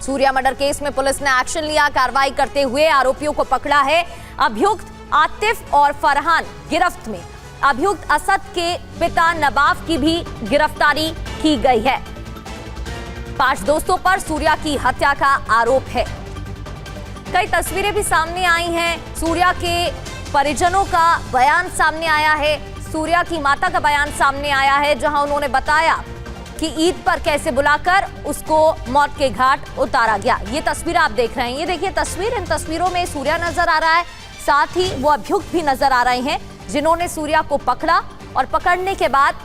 Surya murder case में police ने action लिया, कार्रवाई करते हुए आरोपियों को पकड़ा है। अभियुक्त आतिफ और फरहान गिरफ्त में। अभियुक्त असद के पिता नवाब की भी गिरफ्तारी की गई है। 5 दोस्तों पर सूर्या की हत्या का आरोप है। कई तस्वीरें भी सामने आई हैं। सूर्या के परिजनों का बयान सामने आया है। सूर्या की माता का बयान सामने आया है, जहां उन्होंने बताया कि ईद पर कैसे बुलाकर उसको मौत के घाट उतारा गया। ये तस्वीर आप देख रहे हैं, ये देखिए तस्वीर। इन तस्वीरों में सूर्या नजर आ रहा है, साथ ही वो अभियुक्त भी नजर आ रहे हैं जिन्होंने सूर्या को पकड़ा और पकड़ने के बाद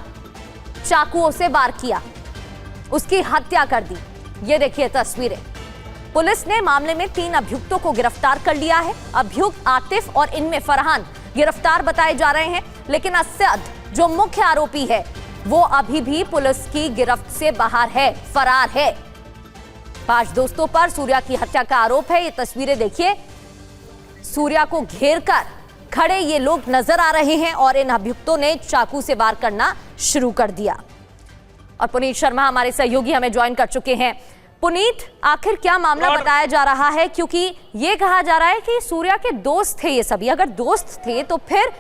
चाकुओं से वार किया, उसकी हत्या कर दी। ये देखिए तस्वीरें। पुलिस ने मामले में 3 अभियुक्तों को गिरफ्तार कर लिया है। अभियुक्त आतिफ और इनमें फरहान गिरफ्तार बताए जा रहे हैं, लेकिन असद जो मुख्य आरोपी है वो अभी भी पुलिस की गिरफ्त से बाहर है, फरार है। 5 दोस्तों पर सूर्या की हत्या का आरोप है। ये तस्वीरें देखिए, सूर्या को घेर कर खड़े ये लोग नजर आ रहे हैं और इन अभियुक्तों ने चाकू से वार करना शुरू कर दिया। और पुनीत शर्मा हमारे सहयोगी हमें ज्वाइन कर चुके हैं। पुनीत, आखिर क्या मामला बताया जा रहा है? क्योंकि ये कहा जा रहा है कि सूर्या के दोस्त थे ये सभी। अगर दोस्त थे तो फिर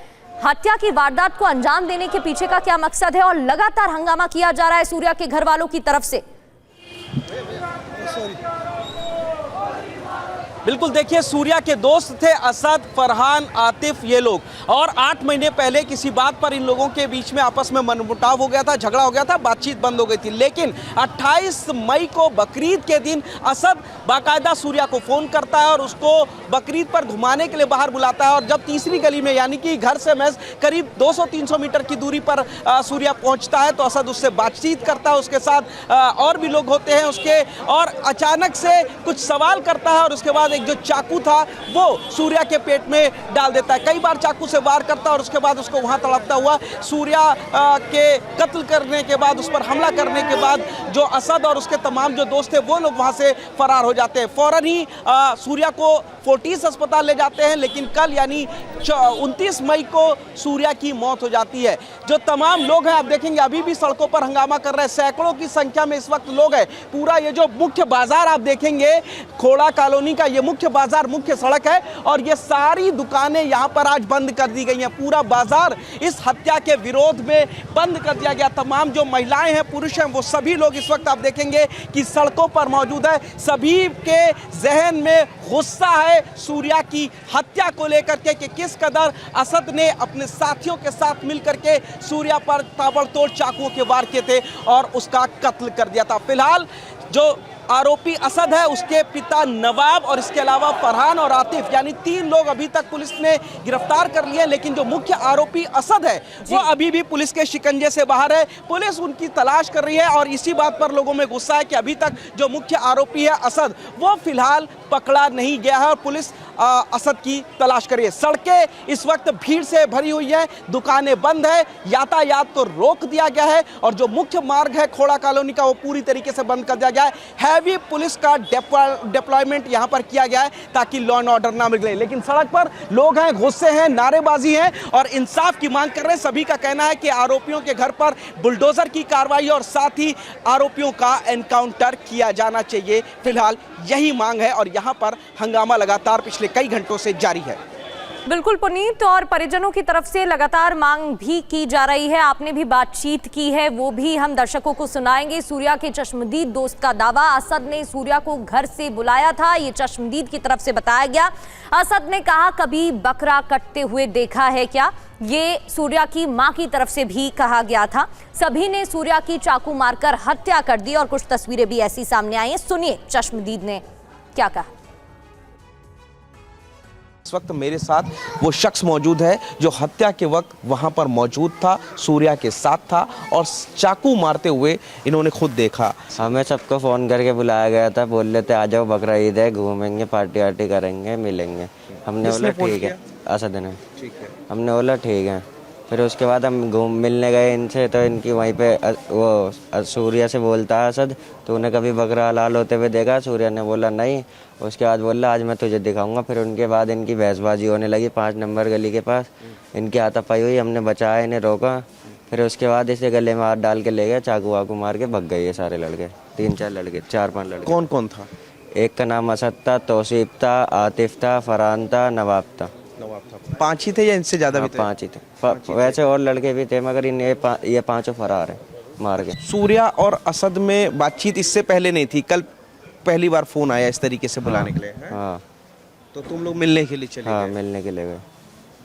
हत्या की वारदात को अंजाम देने के पीछे का क्या मकसद है? और लगातार हंगामा किया जा रहा है सूर्या के घर वालों की तरफ से। बिल्कुल, देखिए सूर्या के दोस्त थे असद, फरहान, आतिफ, ये लोग। और 8 महीने पहले किसी बात पर इन लोगों के बीच में आपस में मनमुटाव हो गया था, झगड़ा हो गया था, बातचीत बंद हो गई थी। लेकिन 28 मई को बकरीद के दिन असद बाकायदा सूर्या को फ़ोन करता है और उसको बकरीद पर घुमाने के लिए बाहर बुलाता है। और जब तीसरी गली में, यानी कि घर से महज करीब 200-300 मीटर की दूरी पर सूर्या पहुँचता है तो असद उससे बातचीत करता है। उसके साथ और भी लोग होते हैं उसके, और अचानक से कुछ सवाल करता है और उसके बाद एक जो चाकू था वो सूर्या के पेट में डाल देता है। कई बार चाकू से वार करता है और उसके बाद उसको वहां तड़पता हुआ सूर्या के कत्ल करने के बाद, उस पर हमला करने के बाद जो असद और उसके तमाम जो दोस्त थे वो लोग वहां से फरार हो जाते हैं। फौरन ही सूर्या को फोर्टिस अस्पताल ले जाते हैं, लेकिन कल यानी 29 मई को सूर्या की मौत हो जाती है। जो तमाम लोग हैं आप देखेंगे अभी भी सड़कों पर हंगामा कर रहे हैं। सैकड़ों की संख्या में इस वक्त लोग हैं। पूरा ये जो मुख्य बाजार आप देखेंगे, खोड़ा कॉलोनी का ये मुख्य बाजार, मुख्य सड़क है और ये सारी दुकानें यहाँ पर आज बंद कर दी गई हैं। पूरा बाजार इस हत्या के विरोध में बंद कर दिया गया। तमाम जो महिलाएं हैं, पुरुष हैं, वो सभी लोग इस वक्त आप देखेंगे कि सड़कों पर मौजूद है। सभी के जहन में गुस्सा है सूर्या की हत्या को लेकर के कि किस कदर असद ने अपने साथियों के साथ मिलकर के सूर्या पर ताबड़तोड़ चाकुओं के वार किए थे और उसका कत्ल कर दिया था। फिलहाल जो आरोपी असद है, उसके पिता नवाब और इसके अलावा फरहान और आतिफ, यानी 3 लोग अभी तक पुलिस ने गिरफ्तार कर लिए। लेकिन जो मुख्य आरोपी असद है वो अभी भी पुलिस के शिकंजे से बाहर है। पुलिस उनकी तलाश कर रही है और इसी बात पर लोगों में गुस्सा है कि अभी तक जो मुख्य आरोपी है असद, वो फिलहाल पकड़ा नहीं गया है और पुलिस असद की तलाश कर रही है। सड़कें इस वक्त भीड़ से भरी हुई है, दुकानें बंद है, यातायात को रोक दिया गया है और जो मुख्य मार्ग है खोड़ा कॉलोनी का वो पूरी तरीके से बंद कर दिया गया है। हैवी पुलिस का डिप्लॉयमेंट यहां पर किया गया है ताकि लॉ एंड ऑर्डर ना बिगड़े। लेकिन सड़क पर लोग हैं, गुस्से हैं, नारेबाजी है और इंसाफ की मांग कर रहे हैं। सभी का कहना है कि आरोपियों के घर पर बुलडोजर की कार्रवाई और साथ ही आरोपियों का एनकाउंटर किया जाना चाहिए। फिलहाल यही मांग है और यहां पर हंगामा लगातार पिछले कई घंटों से जारी है। बिल्कुल पुनीत, और परिजनों की तरफ से लगातार मांग भी की जा रही है। आपने भी बातचीत की है, वो भी हम दर्शकों को सुनाएंगे। सूर्या के चश्मदीद दोस्त का दावा, असद ने सूर्या को घर से बुलाया था, ये चश्मदीद की तरफ से बताया गया। असद ने कहा कभी बकरा कटते हुए देखा है क्या, ये सूर्या की मां की तरफ से भी कहा गया था। सभी ने सूर्या की चाकू मारकर हत्या कर दी और कुछ तस्वीरें भी ऐसी सामने आई हैं। सुनिए चश्मदीद ने क्या कहा। इस वक्त मेरे साथ वो शख्स मौजूद है जो हत्या के वक्त वहां पर मौजूद था, सूर्या के साथ था और चाकू मारते हुए इन्होंने खुद देखा। हमें सबको फ़ोन करके बुलाया गया था, बोल रहे थे आ जाओ बकरा ईद है, घूमेंगे, पार्टी वार्टी करेंगे, मिलेंगे। हमने बोला ठीक है, असद ने, हमने बोला ठीक है। फिर उसके बाद हम मिलने गए इनसे तो इनकी वहीं पे वो सूर्या से बोलता है असद, तो उन्हें कभी बकरा हलाल होते हुए देखा? सूर्या ने बोला नहीं। उसके बाद बोला आज मैं तुझे दिखाऊंगा। फिर उनके बाद इनकी बहसबाजी होने लगी 5 नंबर गली के पास, इनकी हाथापाई हुई, हमने बचाया, इन्हें रोका। फिर उसके बाद इसे गले में हाथ डाल के ले गए, चाकू वाकू मार के भग गए ये सारे लड़के, 3-4 लड़के, 4-5 लड़के। कौन कौन था? एक का नाम असद था, तौसीफ था, आतिफ था, फरहान था, नवाब था। 5 ही थे या इनसे ज़्यादा भी थे? 5 ही थे। वैसे और लड़के भी थे मगर ये 5 फरार हैं मार के। सूर्या और असद में बातचीत इससे पहले नहीं थी, कल पहली बार फोन आया इस तरीके से बुलाने के लिए? हाँ तो तुम लोग मिलने के लिए चले हाँ, गए? मिलने के लिए गए।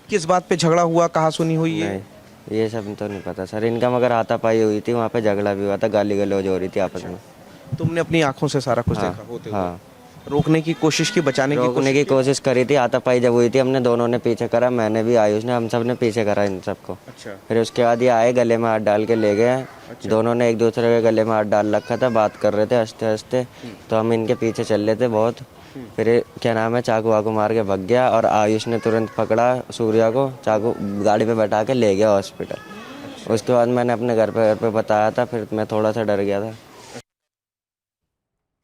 किस बात पे झगड़ा हुआ, कहाँ सुनी हुई है? नहीं, ये सब तो नहीं पता सर। इनका मगर हाथापाई हुई थी, वहाँ पे झगड़ा भी हुआ था, गाली गलौज हो रही थी आपस में। तुमने अपनी आंखों से सारा कुछ हाँ, देखा होते हुए? हाँ। रोकने की कोशिश की, बचाने की रोकने की कोशिश करी थी। हाथापाई जब हुई थी हमने दोनों ने पीछे करा, मैंने भी, आयुष ने, हम सब ने पीछे करा इन सबको। अच्छा। फिर उसके बाद ये आए, गले में हाथ डाल के ले गए। दोनों ने एक दूसरे के गले में हाथ डाल रखा था, बात कर रहे थे हंसते हंसते। तो हम इनके पीछे चल रहे थे बहुत। फिर क्या नाम है, चाकू वाकू मार के भग गया और आयुष ने तुरंत पकड़ा सूर्या को, चाकू गाड़ी पे बैठा के ले गया हॉस्पिटल। उसके बाद मैंने अपने घर पे बताया था, फिर मैं थोड़ा सा डर गया था।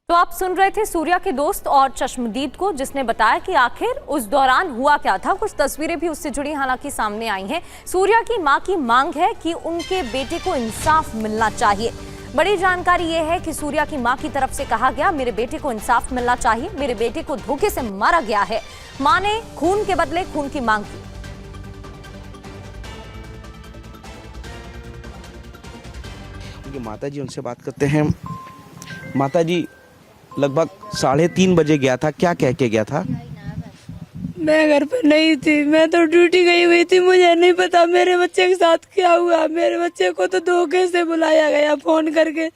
तो आप सुन रहे थे सूर्या के दोस्त और चश्मदीद को, जिसने बताया कि आखिर उस दौरान हुआ क्या था। कुछ तस्वीरें भी उससे जुड़ी हालांकि सामने आई हैं। सूर्या की मां की मांग है कि उनके बेटे को इंसाफ मिलना चाहिए। बड़ी जानकारी यह है कि सूर्या की मां की तरफ से कहा गया, मेरे बेटे को इंसाफ मिलना चाहिए, मेरे बेटे को धोखे से मारा गया है। मां ने खून के बदले खून की मांग की। उनकी माता जी, उनसे बात करते हैं। माता जी, लगभग 3:30 बजे गया था, क्या कह के गया था? मैं घर पे नहीं थी, मैं तो ड्यूटी गई हुई थी, मुझे नहीं पता मेरे बच्चे के साथ क्या हुआ। मेरे बच्चे को तो धोखे से बुलाया गया फोन करके,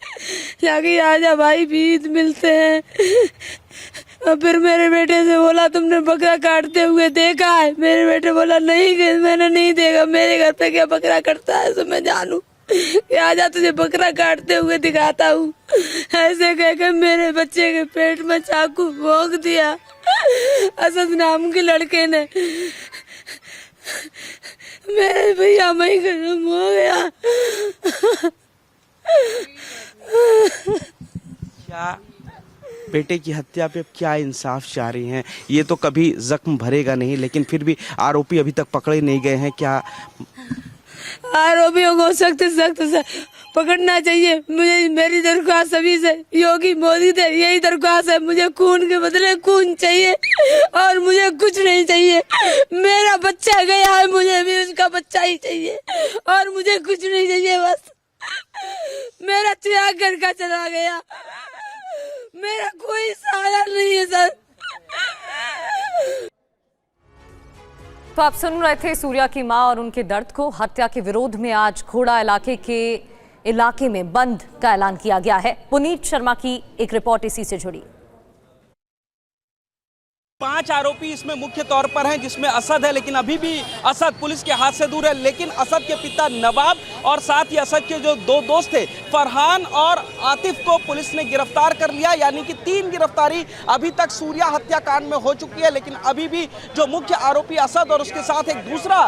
जाके आजा भाई बीज मिलते हैं। और फिर मेरे बेटे से बोला, तुमने बकरा काटते हुए देखा है? मेरे बेटे बोला, नहीं मैंने नहीं देखा, मेरे घर पे क्या बकरा कटता है, तो मैं जानू कि आजा तुझे बकरा काटते हुए दिखाता हूँ। ऐसे कहकर मेरे बच्चे के पेट में चाकू भोंक दिया असद नाम के लड़के ने। मेरे भैया मई खत्म हो गया। क्या बेटे की हत्या पे क्या इंसाफ चाह रही हैं? ये तो कभी जख्म भरेगा नहीं, लेकिन फिर भी आरोपी अभी तक पकड़े नहीं गए हैं। क्या आरोपियों को सख्त से पकड़ना चाहिए। मुझे, मेरी दरख्वास्त सभी से, योगी मोदी से यही दरख्वास्त है, मुझे खून के बदले खून चाहिए और मुझे कुछ नहीं चाहिए। मेरा बच्चा गया है, मुझे भी उसका बच्चा ही चाहिए और मुझे कुछ नहीं चाहिए। बस मेरा त्याग घर का चला गया, मेरा कोई सहारा नहीं है सर। तो आप सुन रहे थे सूर्या की मां और उनके दर्द को। हत्या के विरोध में आज खोड़ा इलाके में बंद का ऐलान किया गया है। पुनीत शर्मा की एक रिपोर्ट इसी से जुड़ी। 5 आरोपी इसमें मुख्य तौर पर हैं, जिसमें असद है, लेकिन अभी भी असद पुलिस के हाथ से दूर है। लेकिन असद के पिता नवाब और साथ ही असद के जो 2 दोस्त थे, फरहान और आतिफ, को पुलिस ने गिरफ्तार कर लिया। यानी कि 3 गिरफ्तारी अभी तक सूर्या हत्याकांड में हो चुकी है। लेकिन अभी भी जो मुख्य आरोपी असद और उसके साथ एक दूसरा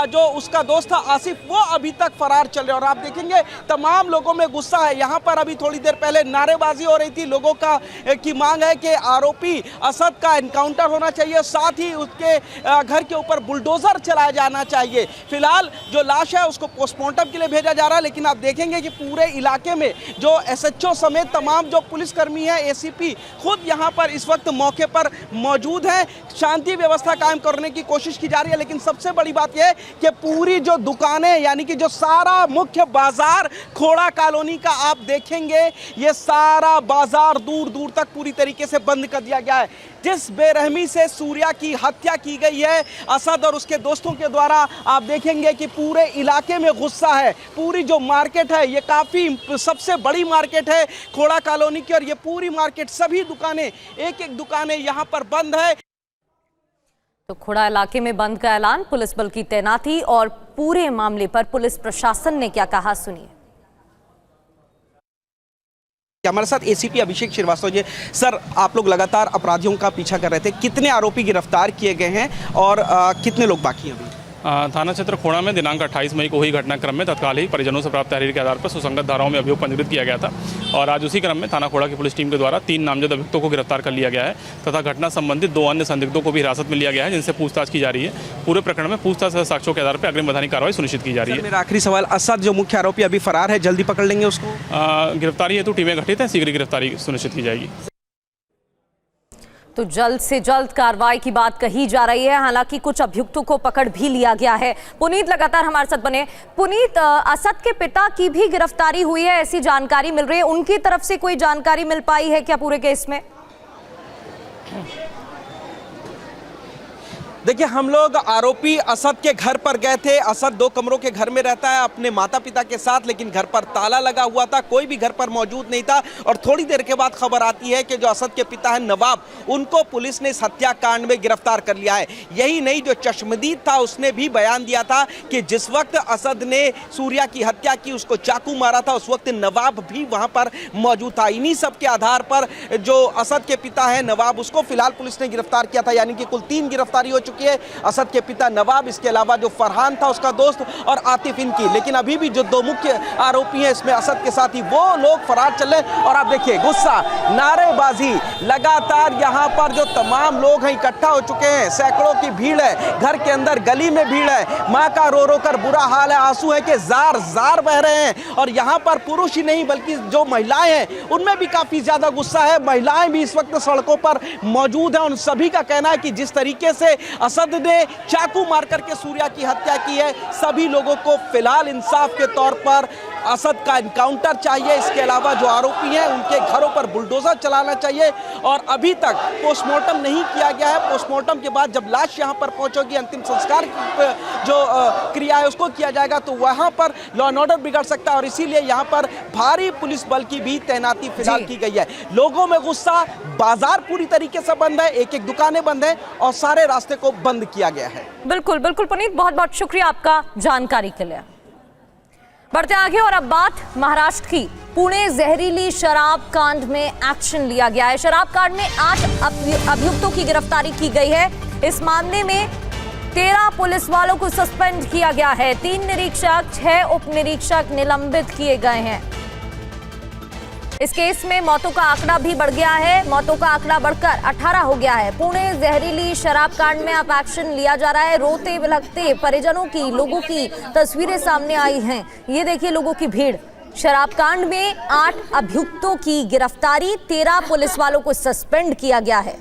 जो उसका दोस्त था आसिफ, वो अभी तक फरार चल रहे। और आप देखेंगे तमाम लोगों में गुस्सा है। यहाँ पर अभी थोड़ी देर पहले नारेबाजी हो रही थी, लोगों की मांग है कि आरोपी असद का एनकाउंटर होना चाहिए, साथ ही उसके घर के ऊपर बुलडोजर चलाया जाना चाहिए। फिलहाल जो लाश है उसको पोस्टमार्टम के लिए भेजा जा रहा है। लेकिन आप देखेंगे कि पूरे इलाके में जो एसएचओ समेत तमाम जो पुलिसकर्मी है, एसीपी खुद यहां पर इस वक्त मौके पर मौजूद हैं। शांति व्यवस्था कायम करने की कोशिश की जा रही है। लेकिन सबसे बड़ी बात यह है कि पूरी जो दुकानें, यानी कि जो सारा मुख्य बाजार खोड़ा कॉलोनी का आप देखेंगे, ये सारा बाजार दूर दूर तक पूरी तरीके से बंद कर दिया गया है। जिस बेरहमी से सूर्या की हत्या की गई है असद और उसके दोस्तों के द्वारा, आप देखेंगे कि पूरे इलाके में गुस्सा है। पूरी जो मार्केट है, ये काफ़ी सबसे बड़ी मार्केट है खोड़ा कॉलोनी की, और ये पूरी मार्केट, सभी दुकानें, एक एक दुकानें यहाँ पर बंद है। तो खोड़ा इलाके में बंद का ऐलान, पुलिस बल की तैनाती और पूरे मामले पर पुलिस प्रशासन ने क्या कहा, सुनिए। हमारे साथ एसीपी अभिषेक श्रीवास्तव जी। सर, आप लोग लगातार अपराधियों का पीछा कर रहे थे, कितने आरोपी गिरफ्तार किए गए हैं और कितने लोग बाकी हैं अभी? थाना क्षेत्र खोड़ा में दिनांक 28 मई को हुई घटनाक्रम में तत्काल ही परिजनों से प्राप्त तहरीर के आधार पर सुसंगत धाराओं में अभियोग पंजीकृत किया गया था। और आज उसी क्रम में थाना खोड़ा की पुलिस टीम के द्वारा 3 नामजद अभियुक्तों को गिरफ्तार कर लिया गया है तथा घटना संबंधित 2 अन्य संदिग्धों को भी हिरासत में लिया गया है, जिनसे पूछताछ की जा रही है। पूरे प्रकरण में पूछताछ साक्ष्यों के आधार पर अग्रिम वैधानिक कार्रवाई सुनिश्चित की जा रही है। मेरा आखिरी सवाल, असद जो मुख्य आरोपी अभी फरार है, जल्दी पकड़ लेंगे उसको? गिरफ्तारी हेतु टीमें गठित हैं, शीघ्र गिरफ्तारी सुनिश्चित की जाएगी। तो जल्द से जल्द कार्रवाई की बात कही जा रही है। हालांकि कुछ अभियुक्तों को पकड़ भी लिया गया है। पुनीत लगातार हमारे साथ बने। पुनीत, असद के पिता की भी गिरफ्तारी हुई है, ऐसी जानकारी मिल रही है। उनकी तरफ से कोई जानकारी मिल पाई है क्या पूरे केस में? देखिए, हम लोग आरोपी असद के घर पर गए थे। असद 2 कमरों के घर में रहता है अपने माता पिता के साथ, लेकिन घर पर ताला लगा हुआ था, कोई भी घर पर मौजूद नहीं था। और थोड़ी देर के बाद खबर आती है कि जो असद के पिता हैं नवाब, उनको पुलिस ने इस हत्याकांड में गिरफ्तार कर लिया है। यही नहीं, जो चश्मदीद था उसने भी बयान दिया था कि जिस वक्त असद ने सूर्या की हत्या की, उसको चाकू मारा था, उस वक्त नवाब भी वहां पर मौजूद था। इन्हीं सब के आधार पर जो असद के पिता है नवाब, उसको फिलहाल पुलिस ने गिरफ्तार किया था। यानी कि कुल 3 गिरफ्तारी हो चुकी है। असद के पिता नवाब, इसके अलावा जो फरहान था उसका दोस्त, और आतिफ इनकी। लेकिन अभी भी जो 2 मुख्य आरोपी हैं इसमें असद के साथ ही, वो लोग फरार चल रहे हैं। और आप देखिए गुस्सा, नारेबाजी, लगातार यहाँ पर जो तमाम लोग हैं इकट्ठा हो चुके हैं। सैकड़ों की भीड़ है, घर के अंदर गली में भीड़ है। माँ का रो रो कर बुरा हाल है, आंसू है कि जार जार बह रहे हैं। और यहाँ पर पुरुष ही नहीं बल्कि जो महिलाएं हैं उनमें भी काफी ज्यादा गुस्सा है। महिलाएं भी इस वक्त सड़कों पर मौजूद हैं। उन सभी का कहना है कि जिस तरीके से असद ने चाकू मार करके सूर्या की हत्या की है, सभी लोगों को फिलहाल इंसाफ के तौर पर असद का एनकाउंटर चाहिए। इसके अलावा जो आरोपी हैं उनके घरों पर बुलडोजर चलाना चाहिए। और अभी तक पोस्टमार्टम नहीं किया गया है। पोस्टमार्टम के बाद जब लाश यहां पर पहुंचेगी, अंतिम संस्कार जो क्रिया है उसको किया जाएगा, तो वहां पर लॉ एंड ऑर्डर बिगड़ सकता है। और इसीलिए यहां पर भारी पुलिस बल की भी तैनाती फिलहाल की गई है। लोगों में गुस्सा, बाजार पूरी तरीके से बंद है, एक-एक दुकानें बंद हैं और सारे रास्ते को बंद किया गया है। बिल्कुल बिल्कुल पुनीत, बहुत बहुत शुक्रिया आपका जानकारी के लिए। बढ़ते आगे और अब बात महाराष्ट्र की। पुणे जहरीली शराब कांड में एक्शन लिया गया है। शराब कांड में 8 अभियुक्तों की गिरफ्तारी की गई है। इस मामले में 13 पुलिस वालों को सस्पेंड किया गया है। 3 निरीक्षक, 6 उप निरीक्षक निलंबित किए गए हैं। इस केस में मौतों का आंकड़ा भी बढ़ गया है। मौतों का आंकड़ा बढ़कर 18 हो गया है। पुणे जहरीली शराब कांड में अब एक्शन लिया जा रहा है। रोते बिलखते परिजनों की, लोगों की तस्वीरें सामने आई हैं। ये देखिए लोगों की भीड़। शराब कांड में 8 अभियुक्तों की गिरफ्तारी, 13 पुलिस वालों को सस्पेंड किया गया है।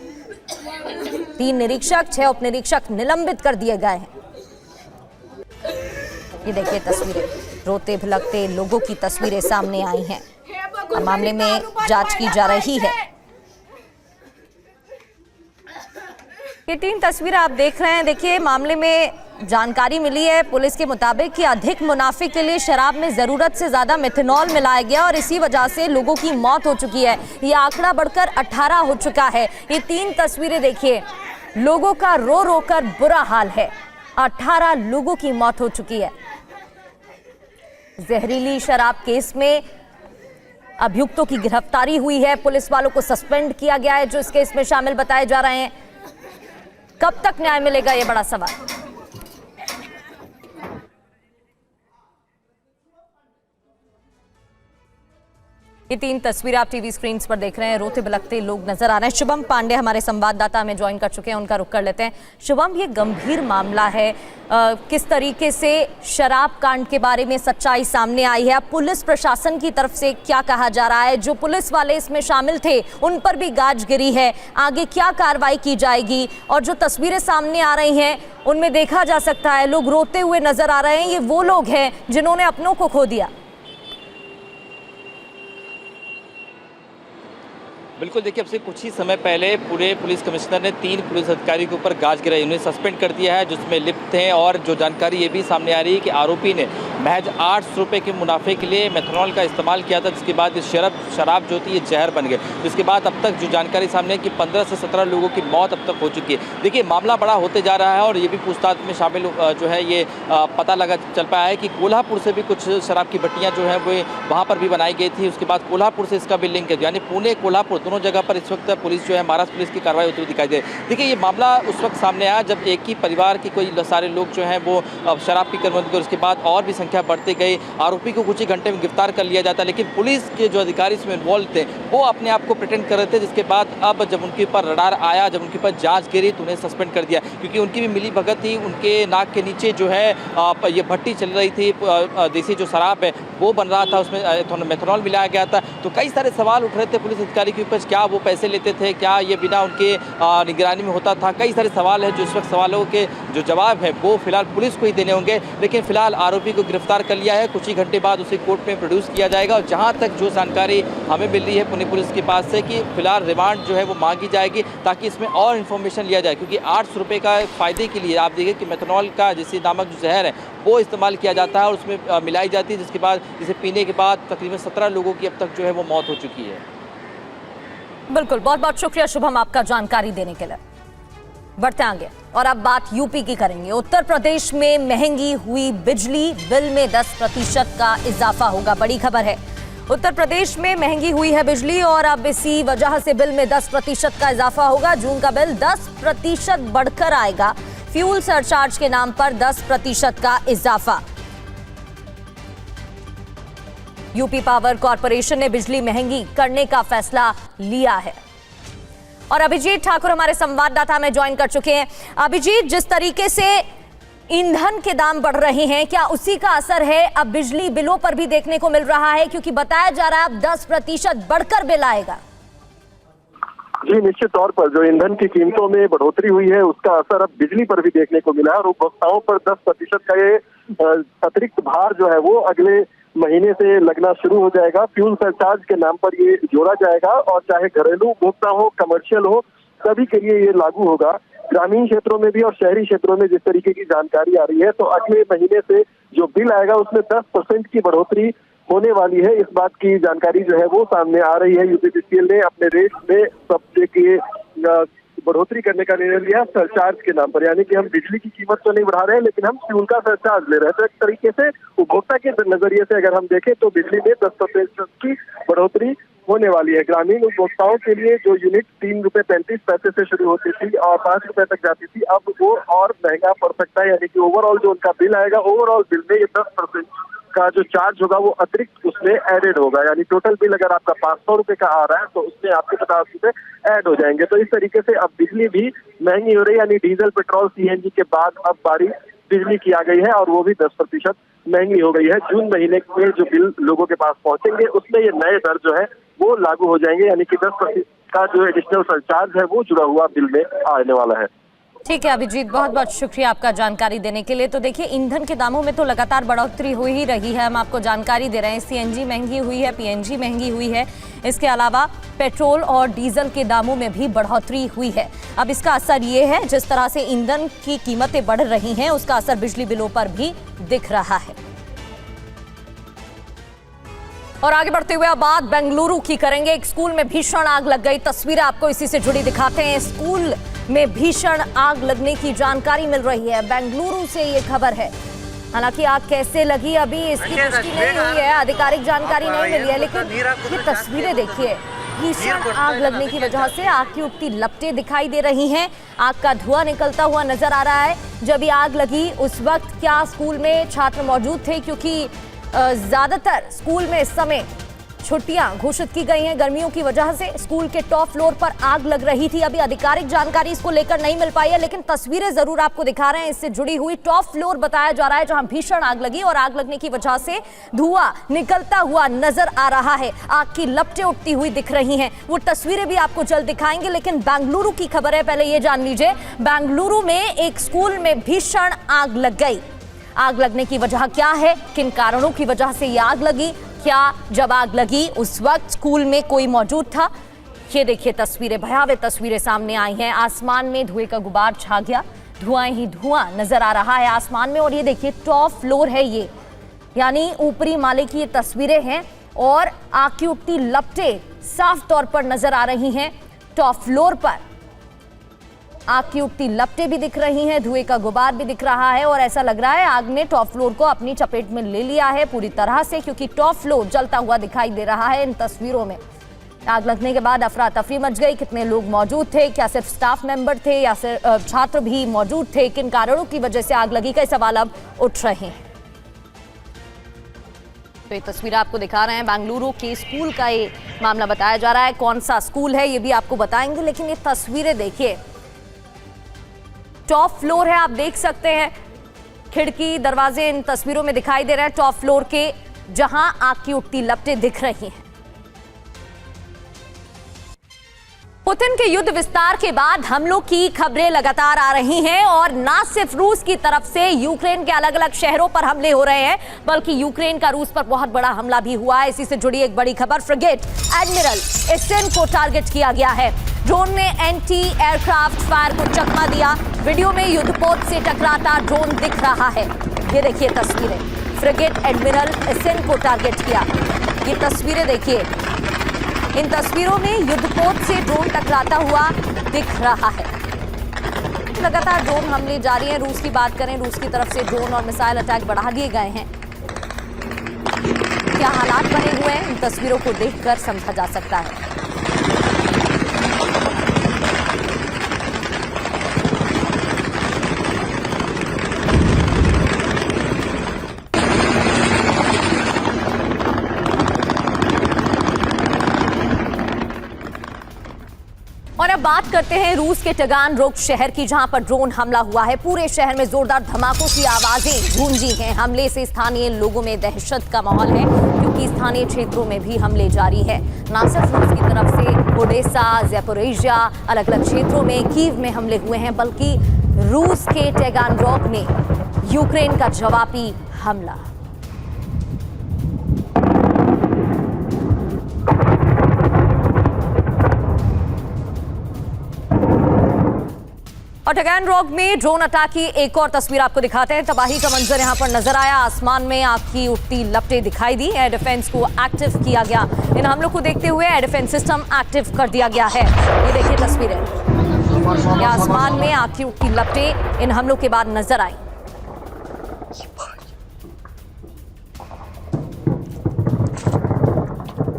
3 निरीक्षक, 6 उप निरीक्षक निलंबित कर दिए गए हैं। ये देखिए तस्वीरें, रोते भिलकते लोगों की तस्वीरें सामने आई हैं। मामले में जांच की जा रही है। ये 3 तस्वीरें आप देख रहे हैं। देखिए मामले में जानकारी मिली है पुलिस के मुताबिक कि अधिक मुनाफे के लिए शराब में जरूरत से ज्यादा मेथनॉल मिलाया गया और इसी वजह से लोगों की मौत हो चुकी है। ये आंकड़ा बढ़कर 18 हो चुका है। ये 3 तस्वीरें देखिए, लोगों का रो रो कर बुरा हाल है। 18 लोगों की मौत हो चुकी है। जहरीली शराब केस में अभियुक्तों की गिरफ्तारी हुई है। पुलिस वालों को सस्पेंड किया गया है जो इस केस में शामिल बताए जा रहे हैं। कब तक न्याय मिलेगा, ये बड़ा सवाल। ये 3 तस्वीरें आप टीवी स्क्रीन पर देख रहे हैं। रोते बिलखते लोग नजर आ रहे हैं। शुभम पांडे हमारे संवाददाता हमें ज्वाइन कर चुके हैं, उनका रुख कर लेते हैं। शुभम, ये गंभीर मामला है। किस तरीके से शराब कांड के बारे में सच्चाई सामने आई है? पुलिस प्रशासन की तरफ से क्या कहा जा रहा है? जो पुलिस वाले इसमें शामिल थे उन पर भी गाज गिरी है। आगे क्या कार्रवाई की जाएगी? और जो तस्वीरें सामने आ रही हैं उनमें देखा जा सकता है लोग रोते हुए नजर आ रहे हैं। ये वो लोग हैं जिन्होंने अपनों को खो दिया। बिल्कुल, देखिए अब से कुछ ही समय पहले पुणे पुलिस कमिश्नर ने 3 पुलिस अधिकारी के ऊपर गाज गिराई, उन्हें सस्पेंड कर दिया है जिसमें लिप्त थे। और जो जानकारी ये भी सामने आ रही है कि आरोपी ने महज 800 रुपये के मुनाफे के लिए मेथनॉल का इस्तेमाल किया था, जिसके बाद इस शराब जो थी ये जहर बन गए। जिसके बाद अब तक जो जानकारी सामने है कि 15 से 17 लोगों की मौत अब तक हो चुकी है। देखिए मामला बड़ा होते जा रहा है और ये भी पूछताछ में शामिल जो है ये पता लगा चल पाया है कि कोल्हापुर से भी कुछ शराब की भट्टियाँ जो हैं वो वहाँ पर भी बनाई गई थी। उसके बाद कोल्हापुर से इसका भी लिंक है, यानी पुणे कोल्हापुर दोनों जगह पर इस वक्त पुलिस जो है महाराष्ट्र पुलिस की कार्रवाई होती हुई दिखाई दे। देखिए ये मामला उस वक्त सामने आया जब एक ही परिवार के कोई सारे लोग जो हैं वो शराब पीकर मौत हो गए। उसके बाद और भी संख्या बढ़ती गई, आरोपी को कुछ ही घंटे में गिरफ्तार कर लिया जाता, लेकिन पुलिस के जो अधिकारी इसमें इन्वॉल्व थे वो अपने आप को प्रिटेंड कर रहे थे, जिसके बाद अब जब उनके ऊपर रडार आया, जब उनके ऊपर जांच गिरी तो उन्हें सस्पेंड कर दिया, क्योंकि उनकी भी मिली भगत थी। उनके नाक के नीचे जो है ये भट्टी चल रही थी, देसी जो शराब है वो बन रहा था, उसमें मेथनॉल मिलाया गया था। तो कई सारे सवाल उठ रहे थे पुलिस अधिकारी के ऊपर, क्या वो पैसे लेते थे, क्या ये बिना उनके निगरानी में होता था। कई सारे सवाल हैं जो इस वक्त सवालों के जो जवाब है वो फिलहाल पुलिस को ही देने होंगे, लेकिन फिलहाल आरोपी को गिरफ्तार कर लिया है। कुछ ही घंटे बाद उसे कोर्ट में प्रोड्यूस किया जाएगा और जहां तक जो जानकारी हमें मिल रही है पुणे पुलिस के पास से कि फिलहाल रिमांड जो है वो मांगी जाएगी ताकि इसमें और इन्फॉर्मेशन लिया जाए, क्योंकि 800 रुपये का फ़ायदे के लिए आप देखिए कि मेथनॉल का जैसे नामक जो जहर है वो इस्तेमाल किया जाता है और उसमें मिलाई जाती है, जिसके बाद जिसे पीने के बाद तकरीबन 17 लोगों की अब तक जो है वो मौत हो चुकी है। बिल्कुल, बहुत बहुत शुक्रिया शुभम आपका जानकारी देने के लिए। बढ़ते आगे और अब बात यूपी की करेंगे। उत्तर प्रदेश में महंगी हुई बिजली, बिल में 10% का इजाफा होगा। बड़ी खबर है, उत्तर प्रदेश में महंगी हुई है बिजली और अब इसी वजह से बिल में 10% का इजाफा होगा। जून का बिल 10% बढ़कर आएगा। फ्यूल सरचार्ज के नाम पर 10% का इजाफा। यूपी पावर कॉरपोरेशन ने बिजली महंगी करने का फैसला लिया है। और अभिजीत ठाकुर हमारे संवाददाता हमें ज्वाइन कर चुके हैं। अभिजीत, जिस तरीके से ईंधन के दाम बढ़ रहे हैं, क्या उसी का असर है अब बिजली बिलों पर भी देखने को मिल रहा है? क्योंकि बताया जा रहा है अब 10% बढ़कर बिल आएगा। जी, निश्चित तौर पर जो ईंधन की कीमतों में बढ़ोतरी हुई है उसका असर अब बिजली पर भी देखने को मिला है और उपभोक्ताओं पर 10% का ये अतिरिक्त भार जो है वो अगले महीने से लगना शुरू हो जाएगा। फ्यूल सरचार्ज के नाम पर ये जोड़ा जाएगा और चाहे घरेलू उपभोक्ता हो, कमर्शियल हो, सभी के लिए ये लागू होगा। ग्रामीण क्षेत्रों में भी और शहरी क्षेत्रों में जिस तरीके की जानकारी आ रही है तो अगले महीने से जो बिल आएगा उसमें 10% की बढ़ोतरी होने वाली है। इस बात की जानकारी जो है वो सामने आ रही है। यूपीपीसीएल ने अपने रेट में सबसे की बढ़ोतरी करने का निर्णय लिया सरचार्ज के नाम पर, यानी कि हम बिजली की कीमत तो नहीं बढ़ा रहे हैं लेकिन हम फ्यूल का सरचार्ज ले रहे हैं। तो एक तरीके से उपभोक्ता के नजरिए से अगर हम देखें तो बिजली में 10% की बढ़ोतरी होने वाली है। ग्रामीण उपभोक्ताओं के लिए जो यूनिट 3 रुपये 35 पैसे से शुरू होती थी और 5 रुपए तक जाती थी, अब वो और महंगा पड़ सकता है, यानी कि ओवरऑल जो उनका बिल आएगा, ओवरऑल बिल में ये 10% का जो चार्ज होगा वो अतिरिक्त उसमें एडेड होगा। यानी टोटल बिल अगर आपका 500 रुपए का आ रहा है तो उसमें आपके 50 रुपए ऐड हो जाएंगे। तो इस तरीके से अब बिजली भी महंगी हो रही है, यानी डीजल, पेट्रोल, सीएनजी के बाद अब बारी बिजली की आ गई है और वो भी 10% महंगी हो गई है। जून महीने में जो बिल लोगों के पास पहुंचेंगे उसमें ये नए दर जो है वो लागू हो जाएंगे, यानी कि 10% का जो एडिशनल सरचार्ज है वो जुड़ा हुआ बिल में आने वाला है। ठीक है अभिजीत, बहुत बहुत शुक्रिया आपका जानकारी देने के लिए। तो देखिए, ईंधन के दामों में तो लगातार बढ़ोतरी हो ही रही है। हम आपको जानकारी दे रहे हैं, सीएनजी महंगी हुई है, पीएनजी महंगी हुई है। इसके अलावा पेट्रोल और डीजल के दामों में भी बढ़ोतरी हुई है। अब इसका असर ये है, जिस तरह से ईंधन की कीमतें बढ़ रही हैं उसका असर बिजली बिलों पर भी दिख रहा है। और आगे बढ़ते हुए अब बात बेंगलुरु की करेंगे। एक स्कूल में भीषण आग लग गई। तस्वीरें आपको इसी से जुड़ी दिखाते हैं। स्कूल में भीषण आग लगने की जानकारी मिल रही है। बेंगलुरु से ये खबर है। हालांकि आग कैसे लगी अभी इसकी पुष्टि नहीं हुई है, आधिकारिक जानकारी नहीं मिली है, लेकिन ये तस्वीरें देखिए। भीषण आग लगने की वजह से आग की उठती लपटें दिखाई दे रही हैं। आग का धुआं निकलता हुआ नजर आ रहा है। जब ये आग लगी उस वक्त क्या स्कूल में छात्र मौजूद थे? क्योंकि ज्यादातर स्कूल में इस समय छुट्टियां घोषित की गई हैं गर्मियों की वजह से। स्कूल के टॉप फ्लोर पर आग लग रही थी। अभी आधिकारिक जानकारी इसको लेकर नहीं मिल पाई है, लेकिन तस्वीरें जरूर आपको दिखा रहे हैं इससे जुड़ी हुई। टॉप फ्लोर बताया जा रहा है जहां भीषण आग लगी और आग लगने की वजह से धुआं निकलता हुआ नजर आ रहा है। आग की लपटें उठती हुई दिख रही हैं। वो तस्वीरें भी आपको जल्द दिखाएंगे, लेकिन बेंगलुरु की खबर है। पहले ये जान लीजिए, बेंगलुरु में एक स्कूल में भीषण आग लग गई। आग लगने की वजह क्या है, किन कारणों की वजह से ये आग लगी, क्या जब आग लगी उस वक्त स्कूल में कोई मौजूद था? ये देखिए तस्वीरें, भयावह तस्वीरें सामने आई हैं। आसमान में धुएं का गुबार छा गया, धुआं ही धुआं नजर आ रहा है आसमान में। और ये देखिए टॉप फ्लोर है ये, यानी ऊपरी माले की ये तस्वीरें हैं और आग की उठती लपटें साफ तौर पर नजर आ रही हैं। टॉप फ्लोर पर आग की उठती लपटें भी दिख रही हैं, धुएं का गुबार भी दिख रहा है और ऐसा लग रहा है आग ने टॉप फ्लोर को अपनी चपेट में ले लिया है पूरी तरह से, क्योंकि टॉप फ्लोर जलता हुआ दिखाई दे रहा है इन तस्वीरों में। आग लगने के बाद अफरा तफरी मच गई। कितने लोग मौजूद थे? क्या सिर्फ स्टाफ मेंबर थे या सिर्फ छात्र भी मौजूद थे? किन कारणों की वजह से आग लगी? कई सवाल अब उठ रहे हैं। तो ये तस्वीर आपको दिखा रहे हैं, बेंगलुरु के स्कूल का ये मामला बताया जा रहा है। कौन सा स्कूल है ये भी आपको बताएंगे, लेकिन ये तस्वीरें देखिए, टॉप फ्लोर है, आप देख सकते हैं खिड़की दरवाजे इन तस्वीरों में दिखाई दे रहे हैं टॉप फ्लोर के, जहां आग की उठती लपटें दिख रही हैं। पुतिन के युद्ध विस्तार के बाद हमलों की खबरें लगातार आ रही हैं और ना सिर्फ रूस की तरफ से यूक्रेन के अलग अलग शहरों पर हमले हो रहे हैं, बल्कि यूक्रेन का रूस पर बहुत बड़ा हमला भी हुआ है। इसी से जुड़ी एक बड़ी खबर, फ्रिगेट एडमिरल एसेन को टारगेट किया गया है। ड्रोन ने एंटी एयरक्राफ्ट फायर को चकमा दिया। वीडियो में युद्धपोत से टकराता ड्रोन दिख रहा है। ये देखिए तस्वीरें, फ्रिगेट एडमिरल एसेन को टारगेट किया। ये तस्वीरें देखिए, इन तस्वीरों में युद्धपोत से ड्रोन टकराता हुआ दिख रहा है। लगातार ड्रोन हमले जारी हैं। रूस की बात करें, रूस की तरफ से ड्रोन और मिसाइल अटैक बढ़ा दिए गए हैं। क्या हालात बने हुए हैं, इन तस्वीरों को देखकर समझा जा सकता है। और अब बात करते हैं रूस के टगानरोग शहर की, जहां पर ड्रोन हमला हुआ है। पूरे शहर में जोरदार धमाकों की आवाजें गूंजी हैं। हमले से स्थानीय लोगों में दहशत का माहौल है, क्योंकि स्थानीय क्षेत्रों में भी हमले जारी है। न सिर्फ रूस की तरफ से ओडेसा, ज़ैपोरिज़िया, अलग अलग क्षेत्रों में, कीव में हमले हुए हैं, बल्कि रूस के टगानरोग में यूक्रेन का जवाबी हमला। और टगानरोग में ड्रोन अटैक की एक और तस्वीर आपको दिखाते हैं। तबाही का मंजर यहां पर नजर आया। आसमान में आग की उठती लपटें दिखाई दी। एयर डिफेंस को एक्टिव किया गया। इन हमलों को देखते हुए एयर डिफेंस सिस्टम एक्टिव कर दिया गया है। ये देखिए तस्वीरें, ये आसमान में आग की उठती लपटें इन हमलों के बाद नजर आई।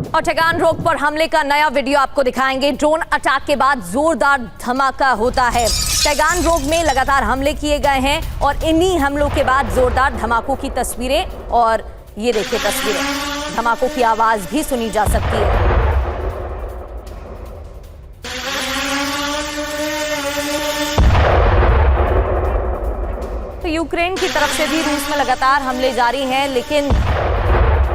और टगानरोग पर हमले का नया वीडियो आपको दिखाएंगे। ड्रोन अटैक के बाद जोरदार धमाका होता है। टगानरोग में लगातार हमले किए गए हैं और इन्हीं हमलों के बाद जोरदार धमाकों की तस्वीरें, और ये देखिए तस्वीरें, धमाकों की आवाज भी सुनी जा सकती है। तो यूक्रेन की तरफ से भी रूस में लगातार हमले जारी हैं, लेकिन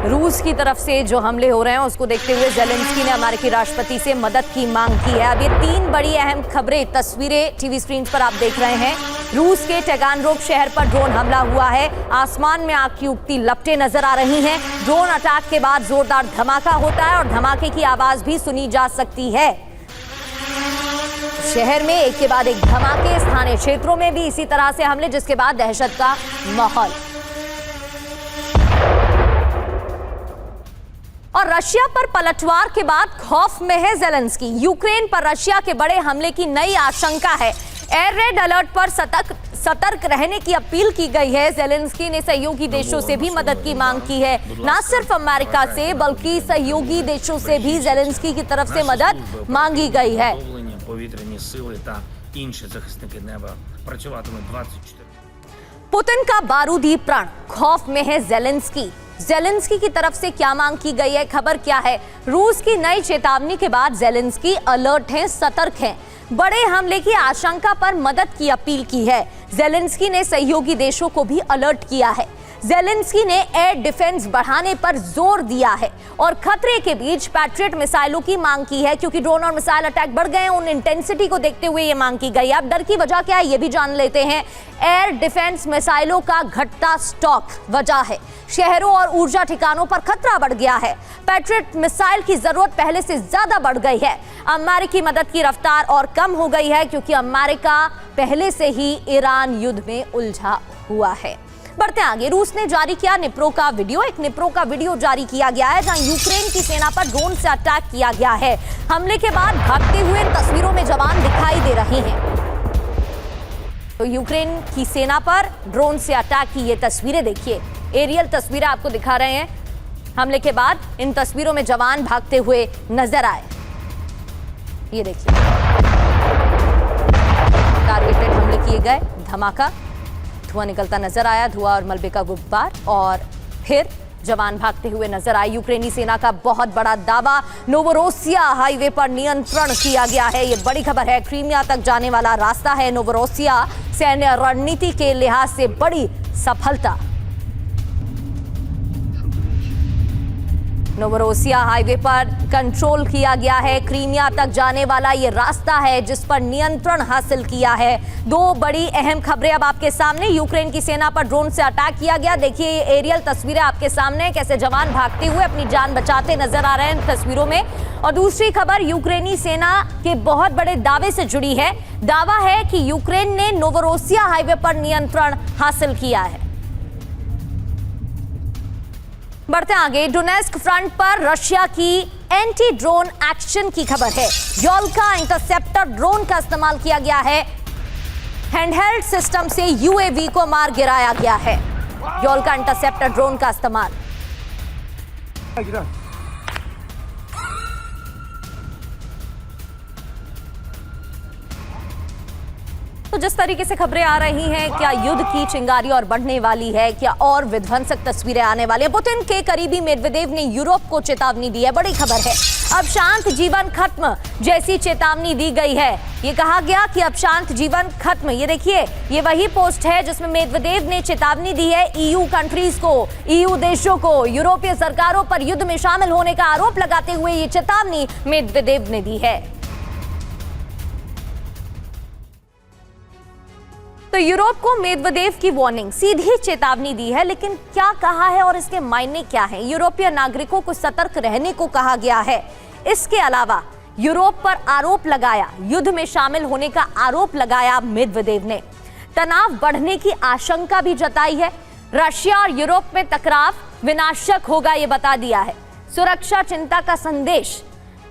रूस की तरफ से जो हमले हो रहे हैं उसको देखते हुए ज़ेलेंस्की ने अमेरिकी राष्ट्रपति से मदद की मांग की है। अब ये तीन बड़ी अहम खबरें, तस्वीरें टीवी स्क्रीन पर आप देख रहे हैं। रूस के टगानरोग शहर पर ड्रोन हमला हुआ है। आसमान में आग की उगती लपटें नजर आ रही हैं। ड्रोन अटैक के बाद जोरदार धमाका होता है और धमाके की आवाज भी सुनी जा सकती है। शहर में एक के बाद एक धमाके, स्थानीय क्षेत्रों में भी इसी तरह से हमले, जिसके बाद दहशत का माहौल। और रशिया पर पलटवार के बाद खौफ में है ज़ेलेंस्की। यूक्रेन पर रशिया के बड़े हमले की नई आशंका है। एयर रेड अलर्ट पर सतर्क रहने की अपील की गई है। ज़ेलेंस्की ने सहयोगी देशों से भी मदद की मांग की है। न सिर्फ अमेरिका से, बल्कि सहयोगी देशों से भी ज़ेलेंस्की की तरफ से मदद मांगी गई है। पुतिन का बारूदी प्रण, खौफ में है ज़ेलेंस्की। ज़ेलेंस्की की तरफ से क्या मांग की गई है, खबर क्या है? रूस की नई चेतावनी के बाद ज़ेलेंस्की अलर्ट हैं, सतर्क हैं। बड़े हमले की आशंका पर मदद की अपील की है। ज़ेलेंस्की ने सहयोगी देशों को भी अलर्ट किया है। ज़ेलेंस्की ने एयर डिफेंस बढ़ाने पर जोर दिया है और खतरे के बीच पैट्रियट मिसाइलों की मांग की है, क्योंकि ड्रोन और मिसाइल अटैक बढ़ गए हैं। उन इंटेंसिटी को देखते हुए ये मांग की गई है। अब डर की वजह क्या है ये भी जान लेते हैं। एयर डिफेंस मिसाइलों का घटता स्टॉक वजह है। शहरों और ऊर्जा ठिकानों पर खतरा बढ़ गया है। पैट्रियट मिसाइल की जरूरत पहले से ज्यादा बढ़ गई है। अमेरिकी मदद की रफ्तार और कम हो गई है, क्योंकि अमेरिका पहले से ही ईरान युद्ध में उलझा हुआ है। बढ़ते आगे, रूस ने जारी किया निप्रो का वीडियो। एक निप्रो का वीडियो जारी किया गया है, जहां यूक्रेन की सेना पर ड्रोन से अटैक किया गया है। हमले के बाद भागते हुए इन तस्वीरों में जवान दिखाई दे रहे हैं। तो यूक्रेन की सेना पर ड्रोन से अटैक की ये तस्वीरें देखिए, एरियल तस्वीरें आपको दिखा रहे हैं। हमले के बाद इन तस्वीरों में जवान भागते हुए नजर आए। ये देखिए, टारगेटेड हमले किए गए, धमाका, धुआं निकलता नजर आया, धुआं और मलबे का गुब्बार, और फिर जवान भागते हुए नजर आए। यूक्रेनी सेना का बहुत बड़ा दावा, नोवोरोसिया हाईवे पर नियंत्रण किया गया है। ये बड़ी खबर है। क्रीमिया तक जाने वाला रास्ता है नोवोरोसिया, सैन्य रणनीति के लिहाज से बड़ी सफलता। नोवोरोसिया हाईवे पर कंट्रोल किया गया है। क्रीमिया तक जाने वाला ये रास्ता है जिस पर नियंत्रण हासिल किया है। दो बड़ी अहम खबरें अब आपके सामने। यूक्रेन की सेना पर ड्रोन से अटैक किया गया। देखिए ये एरियल तस्वीरें आपके सामने, कैसे जवान भागते हुए अपनी जान बचाते नजर आ रहे हैं तस्वीरों में। और दूसरी खबर यूक्रेनी सेना के बहुत बड़े दावे से जुड़ी है। दावा है कि यूक्रेन ने नोवोरोसिया हाईवे पर नियंत्रण हासिल किया है। बढ़ते आगे, डोनेस्क फ्रंट पर रशिया की एंटी ड्रोन एक्शन की खबर है। योल्का इंटरसेप्टर ड्रोन का इस्तेमाल किया गया है। हैंडहेल्ड सिस्टम से यूएवी को मार गिराया गया है। योल्का इंटरसेप्टर ड्रोन का इस्तेमाल। तो जिस तरीके से खबरें आ रही हैं, क्या युद्ध की चिंगारी और बढ़ने वाली है, क्या और विध्वंसक तस्वीरें आने वाली है? पुतिन के करीबी मेदवेदेव ने यूरोप को चेतावनी दी है। बड़ी खबर है, अब शांत जीवन खत्म जैसी चेतावनी दी गई है। ये कहा गया कि अब शांत जीवन खत्म। ये देखिए, ये वही पोस्ट है जिसमें मेदवेदेव ने चेतावनी दी है ईयू कंट्रीज को, ईयू देशों को। यूरोपीय सरकारों पर युद्ध में शामिल होने का आरोप लगाते हुए ये चेतावनी मेदवेदेव ने दी है। तो यूरोप को मेदवेदेव की वार्निंग, सीधी चेतावनी दी है, लेकिन क्या कहा है और इसके मायने क्या हैं? यूरोपीय नागरिकों को सतर्क रहने को कहा गया है। इसके अलावा यूरोप पर आरोप लगाया, युद्ध में शामिल होने का आरोप लगाया मेदवेदेव ने। तनाव बढ़ने की आशंका भी जताई है। रशिया और यूरोप में टकराव विनाशक होगा, ये बता दिया है। सुरक्षा चिंता का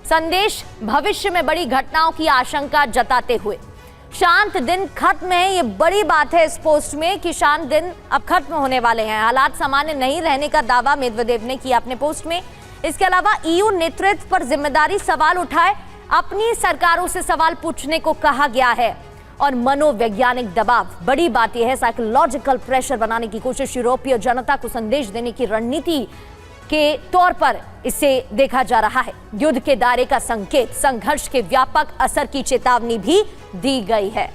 संदेश भविष्य में बड़ी घटनाओं की आशंका जताते हुए। शांत दिन खत्म है, ये बड़ी बात है इस पोस्ट में कि शांत दिन अब खत्म होने वाले हैं। हालात सामान्य नहीं रहने का दावा मेदवेदेव ने किया अपने पोस्ट में। इसके अलावा ईयू नेतृत्व पर जिम्मेदारी सवाल उठाए, अपनी सरकारों से सवाल पूछने को कहा गया है। और मनोवैज्ञानिक दबाव, बड़ी बात यह है, साइकोलॉजिकल प्रेशर बनाने की कोशिश यूरोपीय जनता को संदेश देने की रणनीति के तौर पर इसे देखा जा रहा है। युद्ध के दायरे का संकेत, संघर्ष के व्यापक असर की चेतावनी भी दी गई है।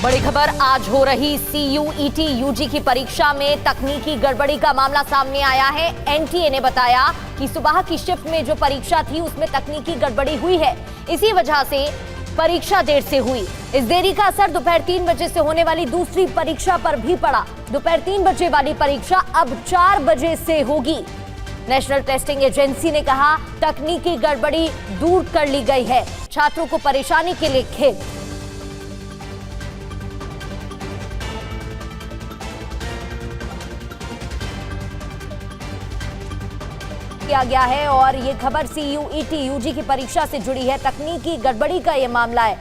बड़ी खबर, आज हो रही CUET UG की परीक्षा में तकनीकी गड़बड़ी का मामला सामने आया है। NTA ने बताया कि सुबह की शिफ्ट में जो परीक्षा थी उसमें तकनीकी गड़बड़ी हुई है। इसी वजह से परीक्षा देर से हुई। इस देरी का असर दोपहर 3 बजे से होने वाली दूसरी परीक्षा पर भी पड़ा। दोपहर 3 बजे वाली परीक्षा अब 4 बजे से होगी। नेशनल टेस्टिंग एजेंसी ने कहा तकनीकी गड़बड़ी दूर कर ली गई है। छात्रों को परेशानी के लिए खेद। किया गया है और ये खबर CUET UG की परीक्षा से जुड़ी है। तकनीकी गड़बड़ी का ये मामला है।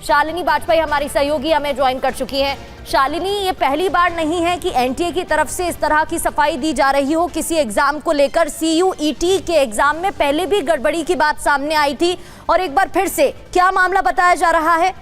शालिनी वाजपेयी हमारी सहयोगी हमें ज्वाइन कर चुकी हैं। शालिनी, ये पहली बार नहीं है कि NTA की तरफ से इस तरह की सफाई दी जा रही हो किसी एग्जाम को लेकर। CUET के एग्जाम में पहले भी गड़बड़ी की बात सामने आई थी और एक बार फिर से क्या मामला बताया जा रहा है?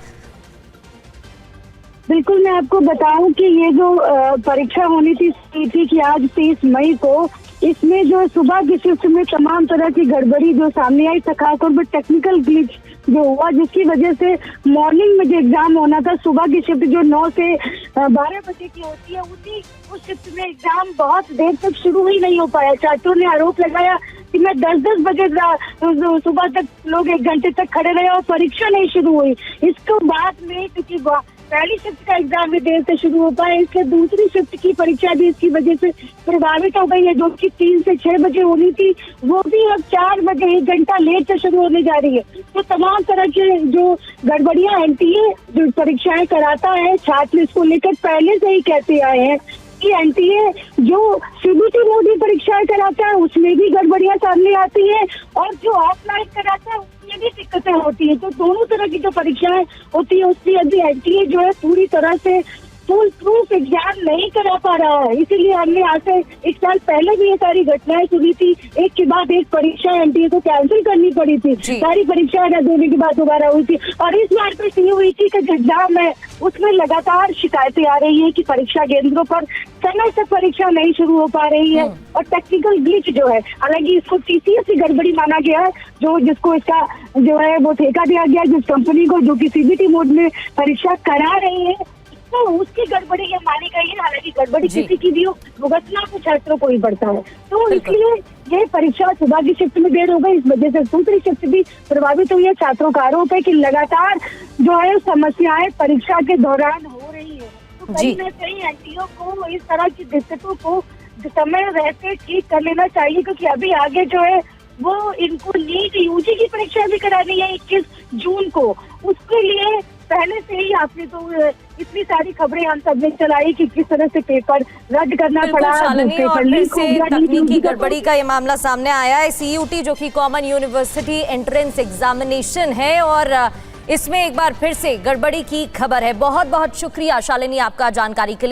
बिल्कुल, मैं आपको बताऊं कि ये जो परीक्षा होनी थी CUET की आज 30 मई को, इसमें जो सुबह की शिफ्ट में तमाम तरह की गड़बड़ी जो सामने आई, खासतौर पर टेक्निकल ग्लिच जो हुआ, जिसकी वजह से मॉर्निंग में जो एग्जाम होना था, सुबह की शिफ्ट जो 9 से 12 बजे की होती है, उस शिफ्ट में एग्जाम बहुत देर तक शुरू ही नहीं हो पाया। छात्रों ने आरोप लगाया कि मैं 10-10 बजे सुबह तक लोग 1 घंटे तक खड़े रहे और परीक्षा नहीं शुरू हुई। इसको बाद में क्योंकि पहली शिफ्ट का एग्जाम भी देर से शुरू हो पाया, इसलिए दूसरी शिफ्ट की परीक्षा भी इसकी वजह से प्रभावित हो गई है। जो कि 3 से 6 बजे होनी थी, वो भी अब 4 बजे 1 घंटा लेट से शुरू होने जा रही है। तो तमाम तरह के जो गड़बड़ियां NTA जो परीक्षाएं कराता है, छात्र इसको लेकर पहले से ही कहते आए हैं कि NTA जो CBT मोडी परीक्षाएं कराता है उसमें भी गड़बड़ियां सामने आती है और जो ऑफलाइन कराता है उसमें भी दिक्कतें होती है। तो दोनों तरह की जो परीक्षाएं होती है उसकी अभी NTA जो है पूरी तरह से फुल प्रूफ एग्जाम नहीं करा पा रहा है। इसीलिए हमने आज से 1 साल पहले भी ये सारी घटनाएं सुनी थी। एक के बाद एक परीक्षा NTA को कैंसिल करनी पड़ी थी, सारी परीक्षाएं रद्द होने के बाद दोबारा हुई थी। और इस बार पे CUET का जो एग्जाम है उसमें लगातार शिकायतें आ रही है कि परीक्षा केंद्रों पर समय से परीक्षा नहीं शुरू हो पा रही है और टेक्निकल ग्लिच जो है, हालांकि इसको टीसीएस की गड़बड़ी माना गया है, जिसको इसका जो है वो ठेका दिया गया जिस कंपनी को, जो कि सीबीटी मोड में परीक्षा करा रही है, तो उसकी गड़बड़ी ये मानी गई है। हालांकि गड़बड़ी किसी की भी हो, भुगतना तो छात्रों को ही पड़ता है, तो इसलिए ये परीक्षा सुबह की शिफ्ट में देर हो गई, इस वजह से दूसरी शिफ्ट भी प्रभावित हुई है। छात्रों का आरोप है कि लगातार जो है समस्याएं परीक्षा के दौरान हो रही है, तो कहीं न कहीं एनटीओ को इस तरह की दिक्कतों को समय रहते ठीक कर लेना चाहिए, क्योंकि अभी आगे जो है वो इनको नीट यूजी की परीक्षा भी करानी है 21 जून को। उसके लिए पहले से ही आपने तो इतनी सारी खबरें हम सब ने चलाई कि किस तरह से पेपर रद्द करना पड़ा, पेपर लीक हो गया, तकनीकी गड़बड़ी का ये मामला सामने आया है। सीयूटी जो कि कॉमन यूनिवर्सिटी एंट्रेंस एग्जामिनेशन है और इसमें एक बार फिर से गड़बड़ी की खबर है। बहुत बहुत शुक्रिया शालिनी आपका जानकारी के लिए।